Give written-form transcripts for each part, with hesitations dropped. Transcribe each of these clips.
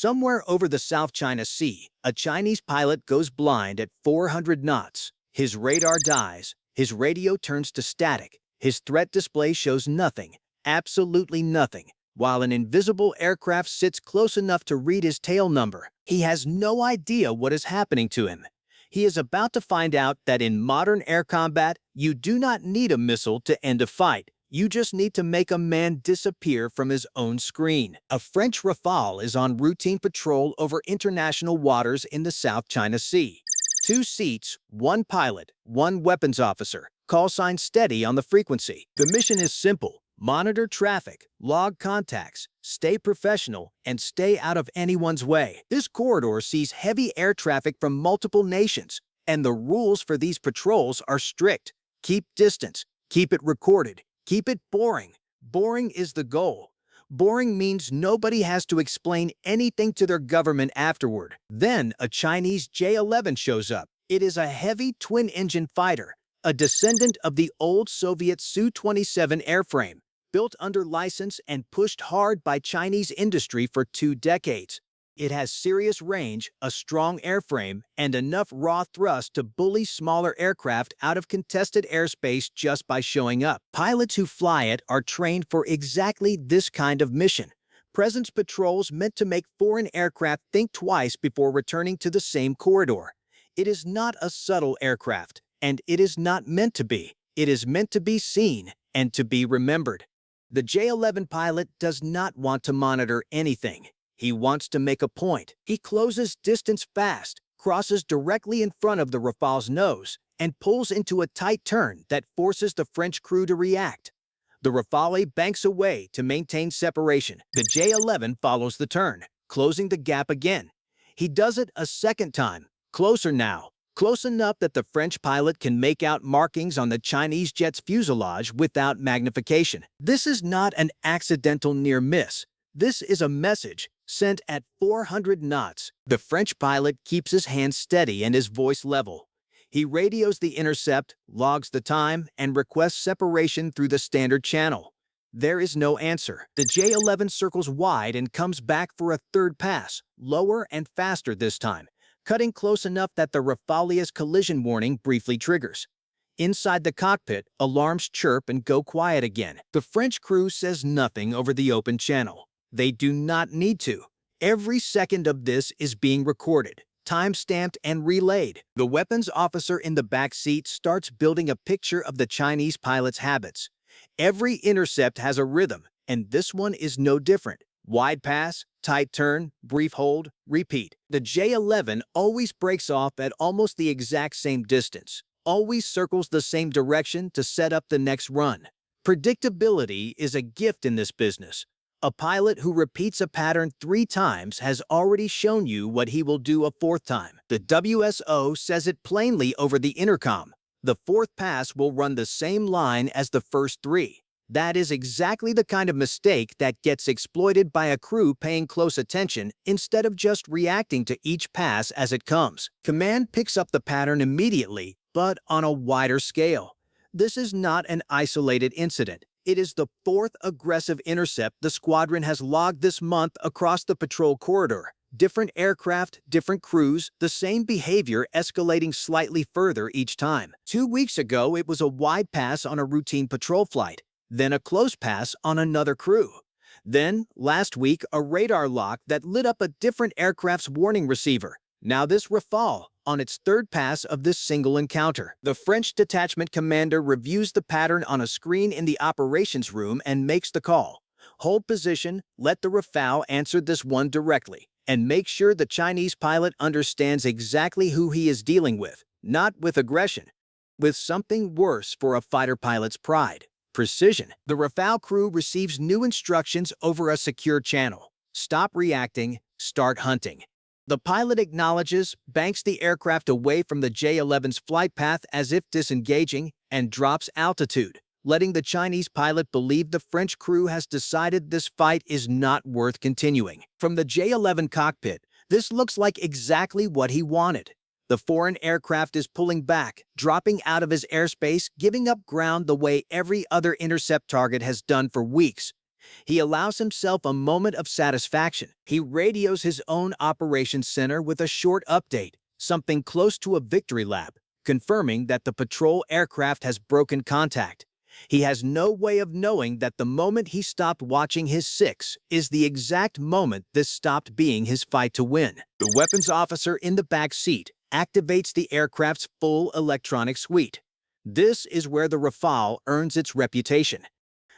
Somewhere over the South China Sea, a Chinese pilot goes blind at 400 knots. His radar dies, his radio turns to static, his threat display shows nothing, absolutely nothing, while an invisible aircraft sits close enough to read his tail number. He has no idea what is happening to him. He is about to find out that in modern air combat, you do not need a missile to end a fight. You just need to make a man disappear from his own screen. A French Rafale is on routine patrol over international waters in the South China Sea. 2 seats, 1 pilot, 1 weapons officer. Call sign steady on the frequency. The mission is simple. Monitor traffic, log contacts, stay professional, and stay out of anyone's way. This corridor sees heavy air traffic from multiple nations, and the rules for these patrols are strict. Keep distance, keep it recorded, keep it boring. Boring is the goal. Boring means nobody has to explain anything to their government afterward. Then a Chinese J-11 shows up. It is a heavy twin-engine fighter, a descendant of the old Soviet Su-27 airframe, built under license and pushed hard by Chinese industry for 2 decades. It has serious range, a strong airframe, and enough raw thrust to bully smaller aircraft out of contested airspace just by showing up. Pilots who fly it are trained for exactly this kind of mission. Presence patrols meant to make foreign aircraft think twice before returning to the same corridor. It is not a subtle aircraft, and it is not meant to be. It is meant to be seen and to be remembered. The J-11 pilot does not want to monitor anything. He wants to make a point. He closes distance fast, crosses directly in front of the Rafale's nose, and pulls into a tight turn that forces the French crew to react. The Rafale banks away to maintain separation. The J-11 follows the turn, closing the gap again. He does it a second time, closer now. Close enough that the French pilot can make out markings on the Chinese jet's fuselage without magnification. This is not an accidental near miss. This is a message sent at 400 knots. The French pilot keeps his hands steady and his voice level. He radios the intercept, logs the time, and requests separation through the standard channel. There is no answer. The J-11 circles wide and comes back for a third pass, lower and faster this time, cutting close enough that the Rafale's collision warning briefly triggers. Inside the cockpit, alarms chirp and go quiet again. The French crew says nothing over the open channel. They do not need to. Every second of this is being recorded, time-stamped and relayed. The weapons officer in the back seat starts building a picture of the Chinese pilot's habits. Every intercept has a rhythm, and this one is no different. Wide pass, tight turn, brief hold, repeat. The J-11 always breaks off at almost the exact same distance, always circles the same direction to set up the next run. Predictability is a gift in this business. A pilot who repeats a pattern 3 times has already shown you what he will do a 4th time. The WSO says it plainly over the intercom. The 4th pass will run the same line as the first 3. That is exactly the kind of mistake that gets exploited by a crew paying close attention instead of just reacting to each pass as it comes. Command picks up the pattern immediately, but on a wider scale. This is not an isolated incident. It is the 4th aggressive intercept the squadron has logged this month across the patrol corridor. Different aircraft, different crews, the same behavior escalating slightly further each time. 2 weeks ago, it was a wide pass on a routine patrol flight. Then a close pass on another crew. Then, last week, a radar lock that lit up a different aircraft's warning receiver. Now this Rafale, on its 3rd pass of this single encounter. The French detachment commander reviews the pattern on a screen in the operations room and makes the call. Hold position, let the Rafale answer this one directly, and make sure the Chinese pilot understands exactly who he is dealing with, not with aggression, with something worse for a fighter pilot's pride. Precision. The Rafale crew receives new instructions over a secure channel. Stop reacting, start hunting. The pilot acknowledges, banks the aircraft away from the J-11's flight path as if disengaging, and drops altitude, letting the Chinese pilot believe the French crew has decided this fight is not worth continuing. From the J-11 cockpit, this looks like exactly what he wanted. The foreign aircraft is pulling back, dropping out of his airspace, giving up ground the way every other intercept target has done for weeks. He allows himself a moment of satisfaction. He radios his own operations center with a short update, something close to a victory lap, confirming that the patrol aircraft has broken contact. He has no way of knowing that the moment he stopped watching his six is the exact moment this stopped being his fight to win. The weapons officer in the back seat activates the aircraft's full electronic suite. This is where the Rafale earns its reputation.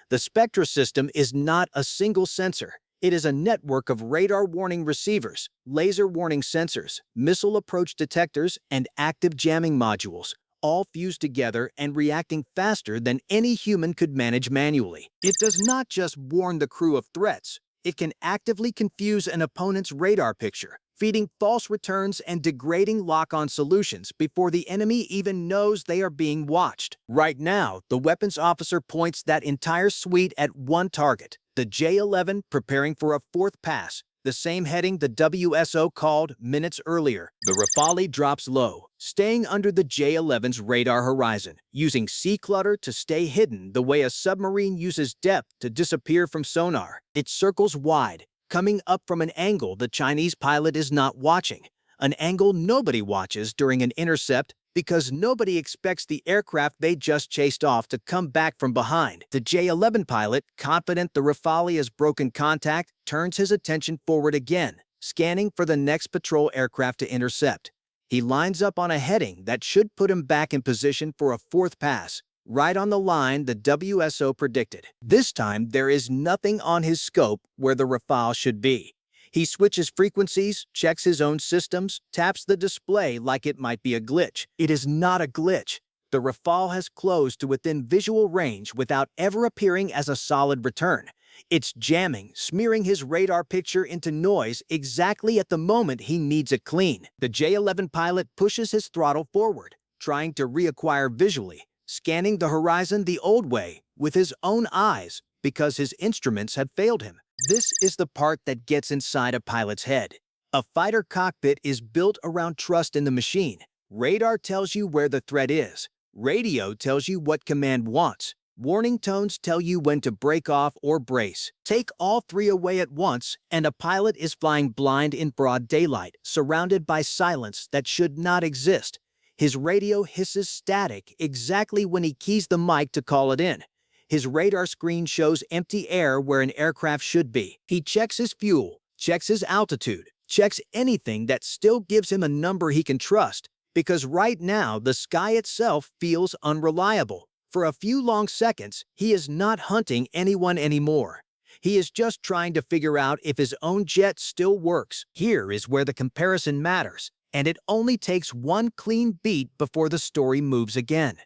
The SPECTRA system is not a single sensor. It is a network of radar warning receivers, laser warning sensors, missile approach detectors, and active jamming modules, all fused together and reacting faster than any human could manage manually. It does not just warn the crew of threats, it can actively confuse an opponent's radar picture, feeding false returns and degrading lock-on solutions before the enemy even knows they are being watched. Right now, the weapons officer points that entire suite at one target, the J-11 preparing for a fourth pass, the same heading the WSO called minutes earlier. The Rafale drops low, staying under the J-11's radar horizon, using sea clutter to stay hidden the way a submarine uses depth to disappear from sonar. It circles wide, coming up from an angle the Chinese pilot is not watching, an angle nobody watches during an intercept because nobody expects the aircraft they just chased off to come back from behind. The J-11 pilot, confident the Rafale has broken contact, turns his attention forward again, scanning for the next patrol aircraft to intercept. He lines up on a heading that should put him back in position for a fourth pass, right on the line the WSO predicted. This time, there is nothing on his scope where the Rafale should be. He switches frequencies, checks his own systems, taps the display like it might be a glitch. It is not a glitch. The Rafale has closed to within visual range without ever appearing as a solid return. It's jamming, smearing his radar picture into noise exactly at the moment he needs it clean. The J-11 pilot pushes his throttle forward, trying to reacquire visually, scanning the horizon the old way, with his own eyes, because his instruments had failed him. This is the part that gets inside a pilot's head. A fighter cockpit is built around trust in the machine. Radar tells you where the threat is. Radio tells you what command wants. Warning tones tell you when to break off or brace. Take all three away at once, and a pilot is flying blind in broad daylight, surrounded by silence that should not exist. His radio hisses static exactly when he keys the mic to call it in. His radar screen shows empty air where an aircraft should be. He checks his fuel, checks his altitude, checks anything that still gives him a number he can trust, because right now the sky itself feels unreliable. For a few long seconds, he is not hunting anyone anymore. He is just trying to figure out if his own jet still works. Here is where the comparison matters, and it only takes one clean beat before the story moves again.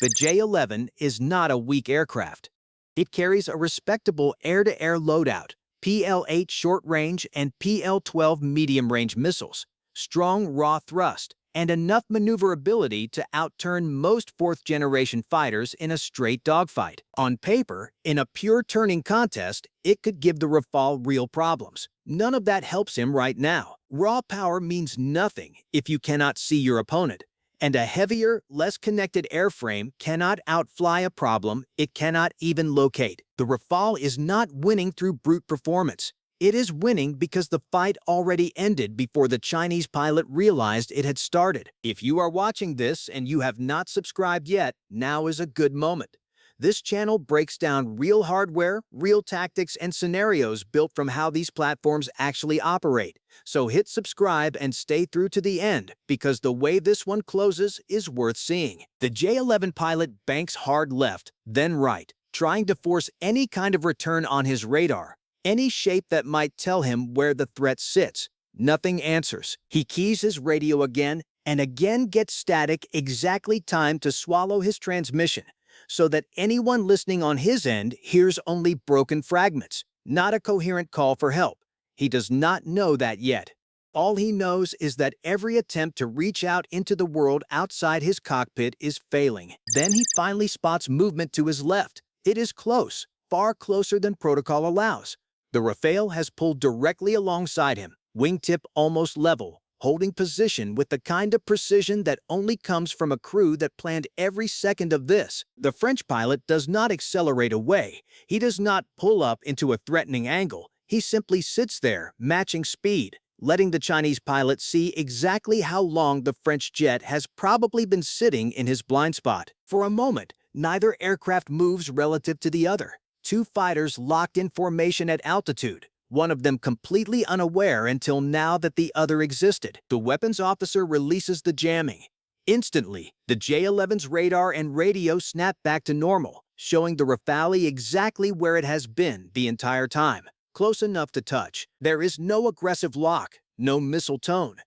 The J-11 is not a weak aircraft. It carries a respectable air-to-air loadout, PL-8 short-range and PL-12 medium-range missiles, strong raw thrust, and enough maneuverability to outturn most fourth-generation fighters in a straight dogfight. On paper, in a pure turning contest, it could give the Rafale real problems. None of that helps him right now. Raw power means nothing if you cannot see your opponent. And a heavier, less connected airframe cannot outfly a problem it cannot even locate. The Rafale is not winning through brute performance. It is winning because the fight already ended before the Chinese pilot realized it had started. If you are watching this and you have not subscribed yet, now is a good moment. This channel breaks down real hardware, real tactics, and scenarios built from how these platforms actually operate. So hit subscribe and stay through to the end, because the way this one closes is worth seeing. The J-11 pilot banks hard left, then right, trying to force any kind of return on his radar, any shape that might tell him where the threat sits. Nothing answers. He keys his radio again, and again gets static exactly timed to swallow his transmission, so that anyone listening on his end hears only broken fragments, not a coherent call for help. He does not know that yet. All he knows is that every attempt to reach out into the world outside his cockpit is failing. Then he finally spots movement to his left. It is close, far closer than protocol allows. The Rafale has pulled directly alongside him, wingtip almost level, holding position with the kind of precision that only comes from a crew that planned every second of this. The French pilot does not accelerate away. He does not pull up into a threatening angle. He simply sits there, matching speed, letting the Chinese pilot see exactly how long the French jet has probably been sitting in his blind spot. For a moment, neither aircraft moves relative to the other. Two fighters locked in formation at altitude, one of them completely unaware until now that the other existed. The weapons officer releases the jamming. Instantly, the J-11's radar and radio snap back to normal, showing the Rafale exactly where it has been the entire time, close enough to touch. There is no aggressive lock, no missile tone,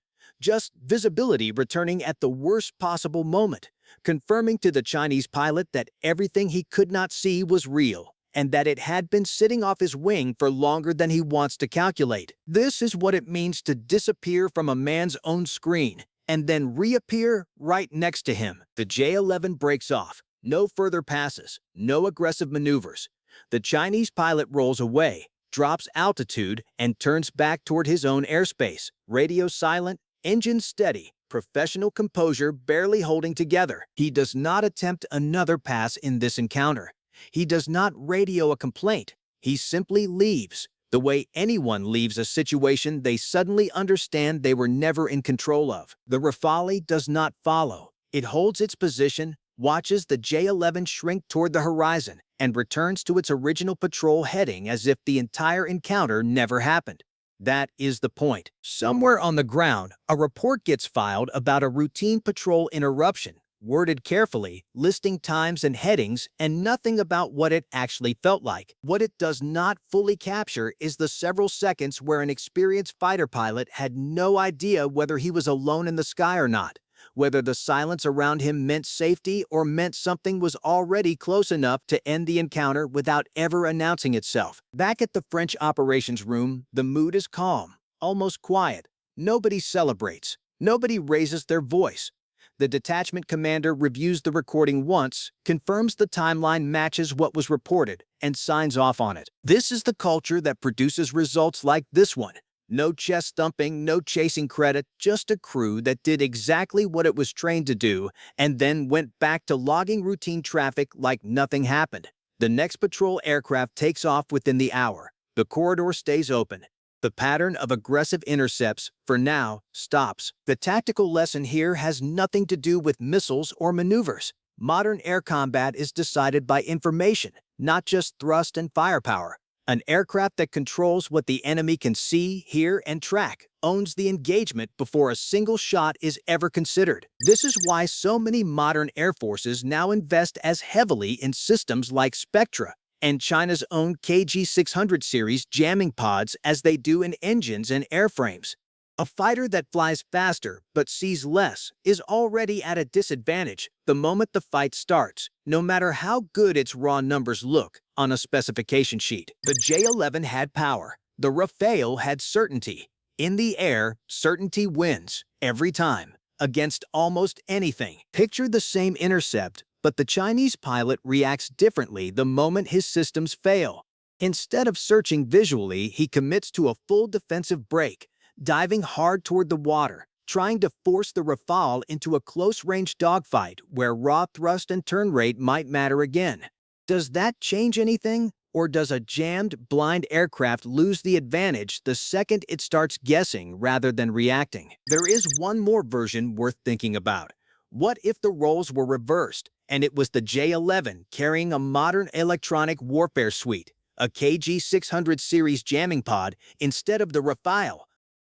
just visibility returning at the worst possible moment, confirming to the Chinese pilot that everything he could not see was real, and that it had been sitting off his wing for longer than he wants to calculate. This is what it means to disappear from a man's own screen, and then reappear right next to him. The J-11 breaks off. No further passes, no aggressive maneuvers. The Chinese pilot rolls away, drops altitude, and turns back toward his own airspace. Radio silent, engine steady, professional composure barely holding together. He does not attempt another pass in this encounter. He does not radio a complaint. He simply leaves, the way anyone leaves a situation they suddenly understand they were never in control of. The Rafale does not follow. It holds its position, watches the J-11 shrink toward the horizon, and returns to its original patrol heading as if the entire encounter never happened. That is the point. Somewhere on the ground, a report gets filed about a routine patrol interruption, worded carefully, listing times and headings, and nothing about what it actually felt like. What it does not fully capture is the several seconds where an experienced fighter pilot had no idea whether he was alone in the sky or not, whether the silence around him meant safety or meant something was already close enough to end the encounter without ever announcing itself. Back at the French operations room, the mood is calm, almost quiet. Nobody celebrates. Nobody raises their voice. The detachment commander reviews the recording once, confirms the timeline matches what was reported, and signs off on it. This is the culture that produces results like this one. No chest thumping, no chasing credit, just a crew that did exactly what it was trained to do and then went back to logging routine traffic like nothing happened. The next patrol aircraft takes off within the hour. The corridor stays open. The pattern of aggressive intercepts, for now, stops. The tactical lesson here has nothing to do with missiles or maneuvers. Modern air combat is decided by information, not just thrust and firepower. An aircraft that controls what the enemy can see, hear, and track owns the engagement before a single shot is ever considered. This is why so many modern air forces now invest as heavily in systems like SPECTRA and China's own KG-600 series jamming pods as they do in engines and airframes. A fighter that flies faster but sees less is already at a disadvantage the moment the fight starts, no matter how good its raw numbers look on a specification sheet. The J-11 had power. The Rafale had certainty. In the air, certainty wins, every time, against almost anything. Picture the same intercept, but the Chinese pilot reacts differently the moment his systems fail. Instead of searching visually, he commits to a full defensive break, diving hard toward the water, trying to force the Rafale into a close-range dogfight where raw thrust and turn rate might matter again. Does that change anything? Or does a jammed, blind aircraft lose the advantage the second it starts guessing rather than reacting? There is one more version worth thinking about. What if the roles were reversed, and it was the J-11 carrying a modern electronic warfare suite, a KG-600 series jamming pod, instead of the Rafale?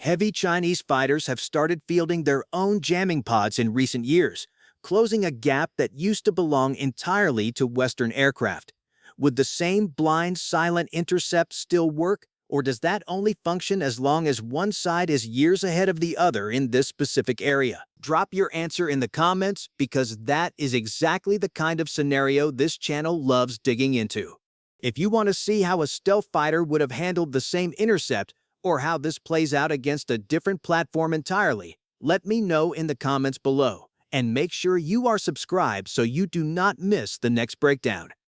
Heavy Chinese fighters have started fielding their own jamming pods in recent years, closing a gap that used to belong entirely to Western aircraft. Would the same blind, silent intercept still work, or does that only function as long as one side is years ahead of the other in this specific area? Drop your answer in the comments, because that is exactly the kind of scenario this channel loves digging into. If you want to see how a stealth fighter would have handled the same intercept, or how this plays out against a different platform entirely, let me know in the comments below. And make sure you are subscribed so you do not miss the next breakdown.